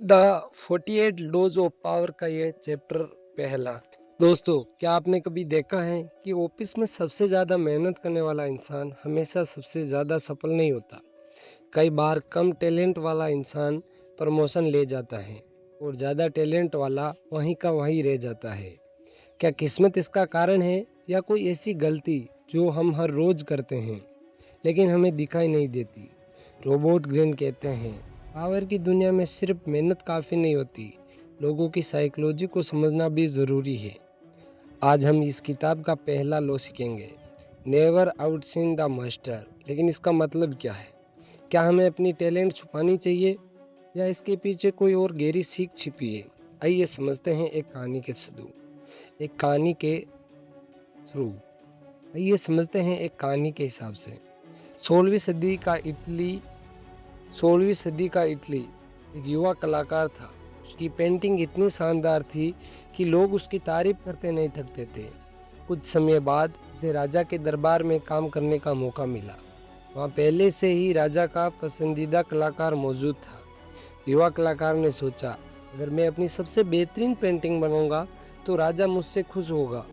The 48 laws of power का ये chapter पहला। दोस्तों, क्या आपने कभी देखा है कि ऑफिस में सबसे ज़्यादा मेहनत करने वाला इंसान हमेशा सबसे ज़्यादा सफल नहीं होता। कई बार कम टैलेंट वाला इंसान प्रमोशन ले जाता है और ज़्यादा टैलेंट वाला वहीं का वहीं रह जाता है। क्या किस्मत इसका कारण है या कोई ऐसी गलती जो हम हर रोज़ करते हैं लेकिन हमें दिखाई नहीं देती? रोबोट ग्रीन कहते हैं, पावर की दुनिया में सिर्फ मेहनत काफ़ी नहीं होती, लोगों की साइकोलॉजी को समझना भी ज़रूरी है। आज हम इस किताब का पहला लॉ सीखेंगे, नेवर आउटसिन द मास्टर। लेकिन इसका मतलब क्या है? क्या हमें अपनी टैलेंट छुपानी चाहिए या इसके पीछे कोई और गहरी सीख छिपी है? आइए समझते हैं एक कहानी के थ्रू आइए समझते हैं एक कहानी के हिसाब से। 16वीं सदी का इटली 16वीं सदी का इटली एक युवा कलाकार था। उसकी पेंटिंग इतनी शानदार थी कि लोग उसकी तारीफ करते नहीं थकते थे। कुछ समय बाद उसे राजा के दरबार में काम करने का मौका मिला। वहाँ पहले से ही राजा का पसंदीदा कलाकार मौजूद था। युवा कलाकार ने सोचा, अगर मैं अपनी सबसे बेहतरीन पेंटिंग बनाऊंगा तो राजा मुझसे खुश होगा।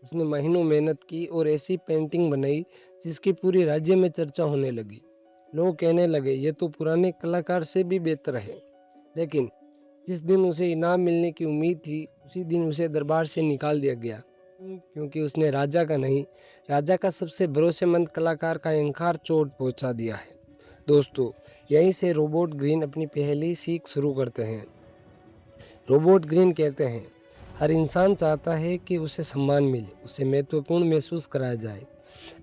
उसने महीनों मेहनत की और ऐसी पेंटिंग बनाई जिसकी पूरे राज्य में चर्चा होने लगी। लोग कहने लगे, ये तो पुराने कलाकार से भी बेहतर है। लेकिन जिस दिन उसे इनाम मिलने की उम्मीद थी, उसी दिन उसे दरबार से निकाल दिया गया, क्योंकि उसने राजा का नहीं, राजा का सबसे भरोसेमंद कलाकार का अहंकार चोट पहुंचा दिया है। दोस्तों, यहीं से रोबोट ग्रीन अपनी पहली सीख शुरू करते हैं। रोबोट ग्रीन कहते हैं, हर इंसान चाहता है कि उसे सम्मान मिले, उसे महत्वपूर्ण महसूस कराया जाए।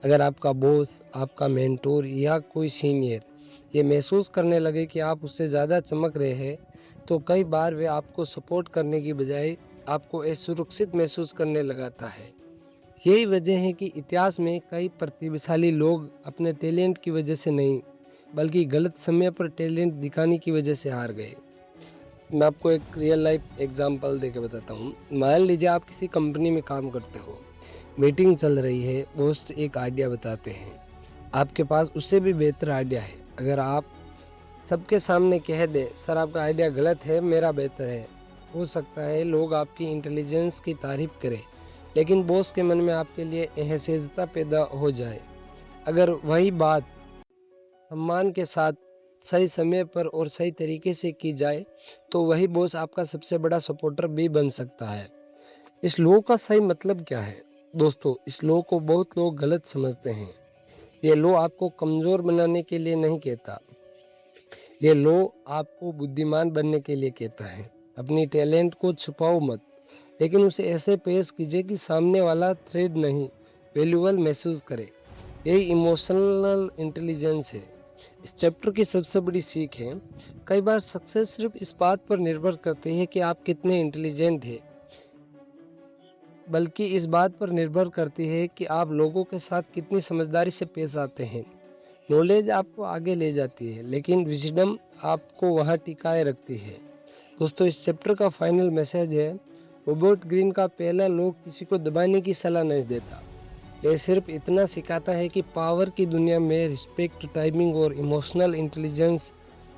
अगर आपका बॉस, आपका मेंटोर या कोई सीनियर ये महसूस करने लगे कि आप उससे ज़्यादा चमक रहे हैं, तो कई बार वे आपको सपोर्ट करने की बजाय आपको असुरक्षित महसूस करने लगाता है। यही वजह है कि इतिहास में कई प्रतिभाशाली लोग अपने टैलेंट की वजह से नहीं, बल्कि गलत समय पर टैलेंट दिखाने की वजह से हार गए। मैं आपको एक रियल लाइफ एग्जांपल देके बताता हूँ। मान लीजिए आप किसी कंपनी में काम करते हो, मीटिंग चल रही है, बॉस एक आइडिया बताते हैं, आपके पास उससे भी बेहतर आइडिया है। अगर आप सबके सामने कह दे, सर आपका आइडिया गलत है, मेरा बेहतर है, हो सकता है लोग आपकी इंटेलिजेंस की तारीफ करें, लेकिन बॉस के मन में आपके लिए असहजता पैदा हो जाए। अगर वही बात सम्मान के साथ सही समय पर और सही तरीके से की जाए, तो वही बॉस आपका सबसे बड़ा सपोर्टर भी बन सकता है। इस लॉ का सही मतलब क्या है? दोस्तों, इस लॉ को बहुत लोग गलत समझते हैं। ये लॉ आपको कमज़ोर बनाने के लिए नहीं कहता, ये लॉ आपको बुद्धिमान बनने के लिए कहता है। अपनी टैलेंट को छुपाओ मत, लेकिन उसे ऐसे पेश कीजिए कि सामने वाला थ्रेड नहीं, वैल्यूएबल महसूस करे। यही इमोशनल इंटेलिजेंस है। इस चैप्टर की सबसे बड़ी सीख है, कई बार सक्सेस सिर्फ इस बात पर निर्भर करती है कि आप कितने इंटेलिजेंट हैं, बल्कि इस बात पर निर्भर करती है कि आप लोगों के साथ कितनी समझदारी से पेश आते हैं। नॉलेज आपको आगे ले जाती है, लेकिन विजडम आपको वहाँ टिकाए रखती है। दोस्तों, इस चैप्टर का फाइनल मैसेज है, रोबोट ग्रीन का पहला लॉ किसी को दबाने की सलाह नहीं देता। यह सिर्फ इतना सिखाता है कि पावर की दुनिया में रिस्पेक्ट, टाइमिंग और इमोशनल इंटेलिजेंस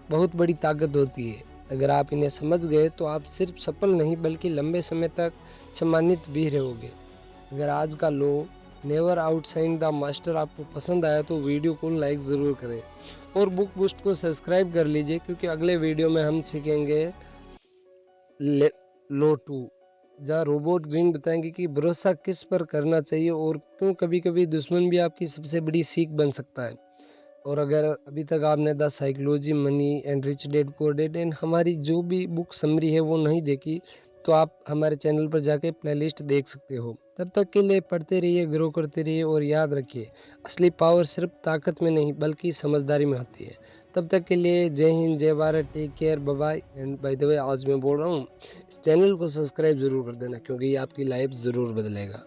बहुत बड़ी ताकत होती है। अगर आप इन्हें समझ गए तो आप सिर्फ सफल नहीं, बल्कि लंबे समय तक सम्मानित भी रहोगे। अगर आज का law never outshine the master आपको पसंद आया तो वीडियो को लाइक ज़रूर करें और बुक बूस्ट को सब्सक्राइब कर लीजिए, क्योंकि अगले वीडियो में हम सीखेंगे लॉ 2, जहाँ रोबोट ग्रीन बताएंगे कि भरोसा किस पर करना चाहिए और क्यों कभी कभी दुश्मन भी आपकी सबसे बड़ी सीख बन सकता है। और अगर अभी तक आपने the psychology, money and rich dad poor dad and हमारी जो भी बुक समरी है वो नहीं देखी, तो आप हमारे चैनल पर जाके प्लेलिस्ट देख सकते हो। तब तक के लिए पढ़ते रहिए, ग्रो करते रहिए और याद रखिए, असली पावर सिर्फ ताकत में नहीं बल्कि समझदारी में होती है। तब तक के लिए जय हिंद, जय Bharat, take care, bye bye. And by the way, आज मैं बोल रहा हूँ, इस चैनल को सब्सक्राइब ज़रूर कर देना, क्योंकि ये आपकी लाइफ ज़रूर बदलेगा।